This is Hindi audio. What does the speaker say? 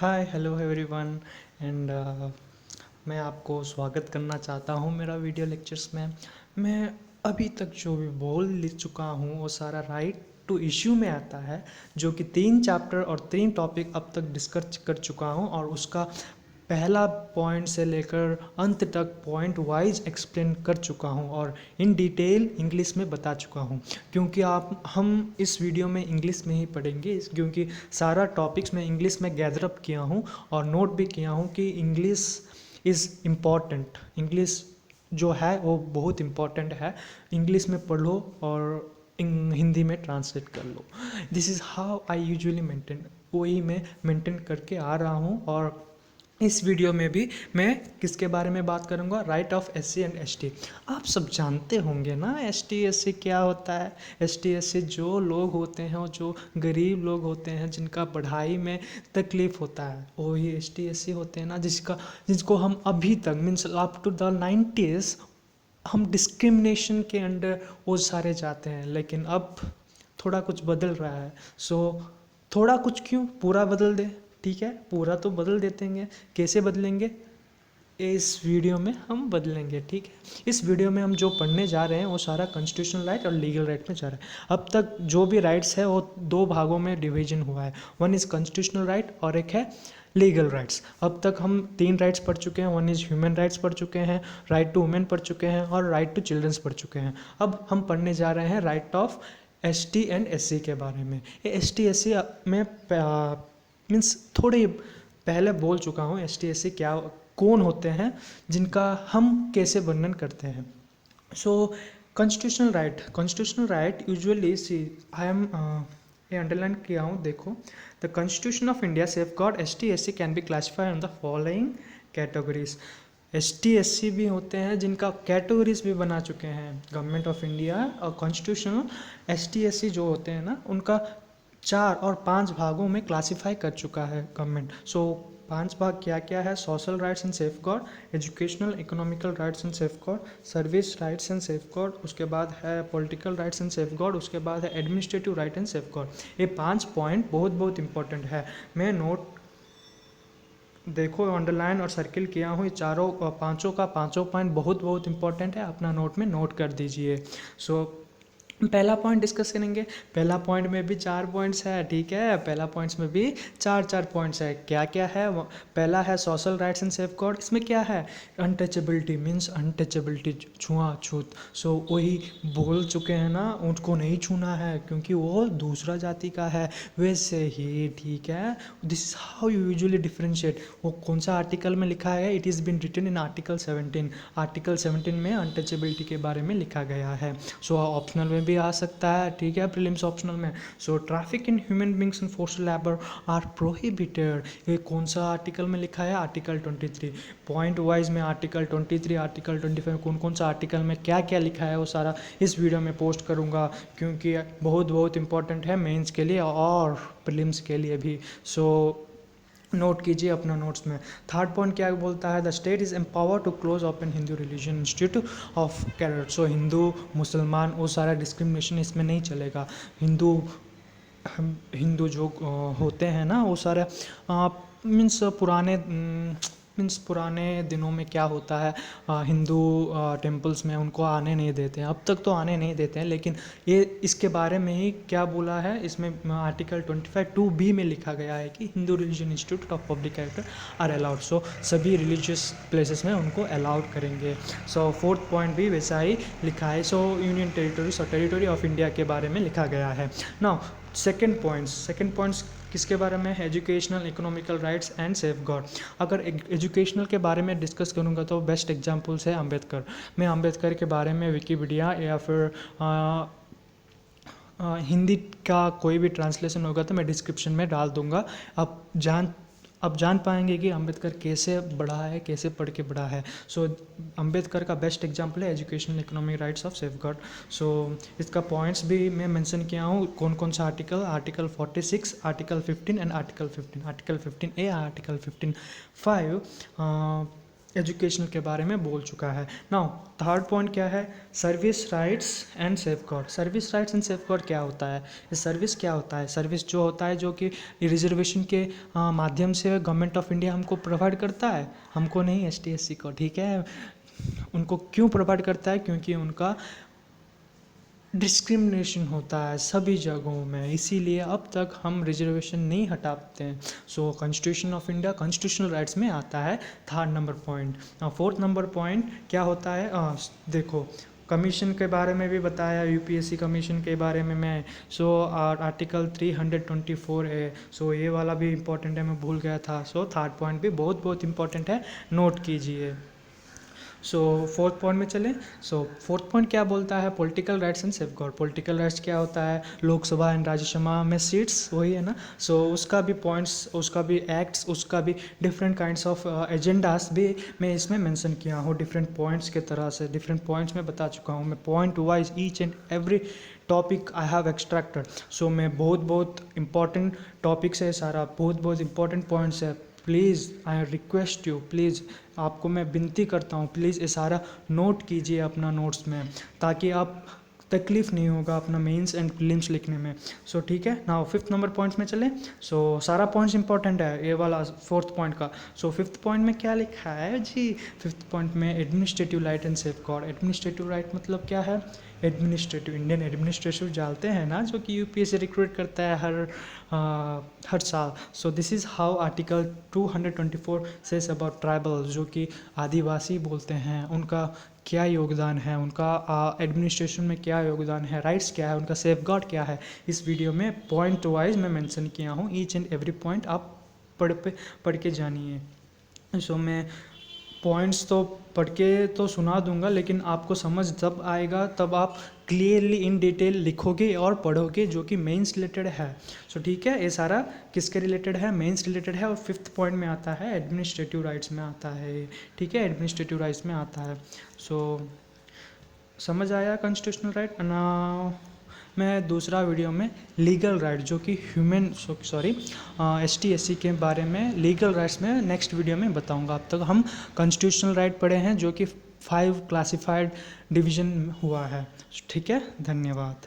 हाय हेलो एवरीवन एंड मैं आपको स्वागत करना चाहता हूँ मेरा वीडियो लेक्चर्स में। मैं अभी तक जो भी बोल लिख चुका हूँ वो सारा राइट टू इश्यू में आता है, जो कि 3 चैप्टर और 3 टॉपिक अब तक डिस्कस कर चुका हूँ और उसका पहला पॉइंट से लेकर अंत तक पॉइंट वाइज एक्सप्लेन कर चुका हूँ और इन डिटेल इंग्लिश में बता चुका हूँ। क्योंकि आप हम इस वीडियो में इंग्लिश में ही पढ़ेंगे क्योंकि सारा टॉपिक्स मैं इंग्लिश में गैदर अप किया हूँ और नोट भी किया हूँ कि इंग्लिश इज़ इम्पॉर्टेंट। इंग्लिश जो है वो बहुत इम्पॉर्टेंट है। इंग्लिश में पढ़ो और हिंदी में ट्रांसलेट कर लो। This is how I usually maintain, वही मैं मेंटेन करके आ रहा हूँ। और इस वीडियो में भी मैं किसके बारे में बात करूंगा, right of SC and ST. आप सब जानते होंगे ना एसटी एससी क्या होता है। एसटी एससी जो लोग होते हैं, जो गरीब लोग होते हैं, जिनका पढ़ाई में तकलीफ होता है, वही एसटी एससी होते हैं ना, जिसको हम अभी तक means up to the 90s हम डिस्क्रिमिनेशन के अंडर वो सारे जाते हैं। लेकिन अब थोड़ा कुछ बदल रहा है। सो थोड़ा कुछ क्यों, पूरा बदल दे। ठीक है, पूरा तो बदल देते हैं। कैसे बदलेंगे, इस वीडियो में हम बदलेंगे। ठीक है, इस वीडियो में हम जो पढ़ने जा रहे हैं वो सारा कॉन्स्टिट्यूशनल राइट और लीगल राइट में जा रहा है। अब तक जो भी राइट्स है वो 2 भागों में डिवीजन हुआ है। वन इज़ कॉन्स्टिट्यूशनल राइट और एक है लीगल राइट्स। अब तक हम 3 राइट्स पढ़ चुके हैं। वन इज़ ह्यूमन राइट्स पढ़ चुके हैं, राइट टू वुमेन पढ़ चुके हैं और राइट टू चिल्ड्रंस पढ़ चुके हैं। अब हम पढ़ने जा रहे हैं right of S T and S C के बारे में। ये एस टी एस सी में मीन्स थोड़े पहले बोल चुका हूँ एस टी एस सी क्या, कौन होते हैं, जिनका हम कैसे वर्णन करते हैं। So constitutional right usually see I am ये अंडरलाइन किया हूँ, देखो। The constitution of India safeguards S T S C can be classified on the following categories. S T S C भी होते हैं जिनका कैटेगरीज भी बना चुके हैं गवर्नमेंट ऑफ इंडिया। और constitutional S T S C जो होते हैं ना, उनका 4 और 5 भागों में क्लासिफाई कर चुका है गवर्नमेंट। सो 5 भाग क्या क्या है: social rights and safe guard, educational economical rights and safe guard, service rights and safe guard, उसके बाद है political rights and safe guard, उसके बाद है administrative right and safe guard. ये 5 पॉइंट बहुत बहुत इंपॉर्टेंट है। मैं नोट देखो अंडरलाइन और सर्किल किया हूँ। ये चारों पांचों का पांचों पॉइंट बहुत बहुत इंपॉर्टेंट है, अपना नोट में नोट कर दीजिए। सो पहला पॉइंट डिस्कस करेंगे। पहला पॉइंट में भी 4 पॉइंट्स है, ठीक है। पहला पॉइंट्स में भी 4 पॉइंट्स है। क्या क्या है पहला है social rights and safe guard. इसमें क्या है, अनटचेबिलिटी मीन्स अनटचेबिलिटी, छुआछूत। सो वही बोल चुके हैं ना, उनको नहीं छूना है क्योंकि वो दूसरा जाति का है। वैसे ही ठीक है, this is how you usually differentiate. वो कौन सा आर्टिकल में लिखा है, it is been written in article 17। Article 17 में अनटचेबिलिटी के बारे में लिखा गया है। सो ऑप्शनल में भी आ सकता है, ठीक है, प्रीलिम्स ऑप्शनल में। So traffic in human beings and forced labour are prohibited, ये कौन सा आर्टिकल में लिखा है, आर्टिकल 23। पॉइंट वाइज में आर्टिकल 23, आर्टिकल 25 कौन कौन सा आर्टिकल में क्या क्या लिखा है वो सारा इस वीडियो में पोस्ट करूँगा, क्योंकि बहुत बहुत इंपॉर्टेंट है मेंस के लिए और प्रीलिम्स के लिए भी। सो नोट कीजिए अपना नोट्स में। थर्ड पॉइंट क्या बोलता है, the state is empower to close open Hindu religion institute of कैरेट। सो हिंदू मुसलमान वो सारा डिस्क्रिमिनेशन इसमें नहीं चलेगा। हिंदू जो होते हैं ना, वो सारे पुराने दिनों में क्या होता है, हिंदू टेम्पल्स में उनको आने नहीं देते हैं। अब तक तो आने नहीं देते हैं, लेकिन ये इसके बारे में ही क्या बोला है, इसमें आर्टिकल 25(2)(b) में लिखा गया है कि Hindu religion institute of public character are allowed. So सभी रिलीजियस प्लेसेस में उनको अलाउड करेंगे। सो फोर्थ पॉइंट भी वैसा ही लिखा है। सो यूनियन टेरिटरीज और टेरिटरी ऑफ इंडिया के बारे में लिखा गया है। नाउ सेकेंड पॉइंट्स किसके बारे में, educational economical rights and safe guard. अगर एजुकेशनल के बारे में डिस्कस करूँगा तो बेस्ट एग्जांपल्स है अंबेडकर। मैं अंबेडकर के बारे में विकिपीडिया या फिर हिंदी का कोई भी ट्रांसलेशन होगा तो मैं डिस्क्रिप्शन में डाल दूँगा। अब जान पाएंगे कि अंबेडकर कैसे बढ़ा है, कैसे पढ़ के बढ़ा है। सो अंबेडकर का बेस्ट एग्जांपल है educational economic rights of safeguard. So इसका पॉइंट्स भी मैं मेंशन किया हूँ, कौन कौन सा article, article 46, article 15 and article 15, article 15A, article 15(5), educational के बारे में बोल चुका है। नाउ थर्ड पॉइंट क्या है, service rights and safeguard. Service rights and safeguard क्या होता है, ये सर्विस क्या होता है, सर्विस जो होता है जो कि रिजर्वेशन के माध्यम से गवर्नमेंट ऑफ इंडिया हमको प्रोवाइड करता है, हमको नहीं, ST SC को, ठीक है। उनको क्यों प्रोवाइड करता है, क्योंकि उनका डिस्क्रिमिनेशन होता है सभी जगहों में, इसीलिए अब तक हम रिजर्वेशन नहीं हटा पाते हैं। So constitution of India constitutional rights में आता है third number point. Fourth number point क्या होता है, देखो कमीशन के बारे में भी बताया, UPSC कमीशन के बारे में मैं, सो आर्टिकल 324A, सो ये वाला भी इम्पोर्टेंट है, मैं भूल गया था। सो थर्ड पॉइंट भी बहुत बहुत इंपॉर्टेंट है, नोट कीजिए। सो फोर्थ पॉइंट में चलें। सो फोर्थ पॉइंट क्या बोलता है, political rights and safeguard. Political rights क्या होता है, लोकसभा एंड राज्यसभा में सीट्स, वही है ना। सो उसका भी पॉइंट्स, उसका भी एक्ट्स, उसका भी डिफरेंट काइंड्स ऑफ एजेंडास भी मैं इसमें मेंशन किया हूँ, डिफरेंट पॉइंट्स के तरह से, डिफरेंट पॉइंट्स में बता चुका हूँ मैं, point wise each and every topic I have extracted. So मैं बहुत इंपॉर्टेंट टॉपिक्स है सारा, बहुत इंपॉर्टेंट पॉइंट्स है। Please I request you, please आपको मैं विनती करता हूँ, प्लीज़ ये सारा नोट कीजिए अपना नोट्स में, ताकि आप तकलीफ़ नहीं होगा अपना मेंस एंड प्रीलिम्स लिखने में। सो ठीक है, नाउ फिफ्थ नंबर पॉइंट्स में चले। सो सारा पॉइंट्स इंपॉर्टेंट है ये वाला फोर्थ पॉइंट का। सो फिफ्थ पॉइंट में क्या लिखा है जी, फिफ्थ पॉइंट में administrative right and safeguard. Administrative right मतलब क्या है, एडमिनिस्ट्रेटिव, इंडियन एडमिनिस्ट्रेटिव जानते हैं ना, जो कि UPSC रिक्रूट करता है हर साल। So this is how article 224 says about tribal, जो कि आदिवासी बोलते हैं, उनका क्या योगदान है, उनका एडमिनिस्ट्रेशन में क्या योगदान है, राइट्स क्या है, उनका सेफगार्ड क्या है, इस वीडियो में पॉइंट वाइज मैं मेंशन किया हूँ। ईच एंड एवरी पॉइंट आप पढ़ के जानिए। सो मैं पॉइंट्स तो पढ़ के तो सुना दूंगा, लेकिन आपको समझ जब आएगा तब आप क्लियरली इन डिटेल लिखोगे और पढ़ोगे, जो कि मेंस रिलेटेड है। सो ठीक है, ये सारा किसके रिलेटेड है, मेंस रिलेटेड है, और फिफ्थ पॉइंट में आता है, एडमिनिस्ट्रेटिव राइट्स में आता है, ठीक है, एडमिनिस्ट्रेटिव राइट्स में आता है। सो समझ आया कॉन्स्टिट्यूशनल राइट ना। मैं दूसरा वीडियो में लीगल राइट, जो कि ST SC के बारे में लीगल राइट्स में नेक्स्ट वीडियो में बताऊंगा। अब तक हम कॉन्स्टिट्यूशनल राइट पढ़े हैं, जो कि 5 क्लासिफाइड डिवीज़न हुआ है। ठीक है, धन्यवाद।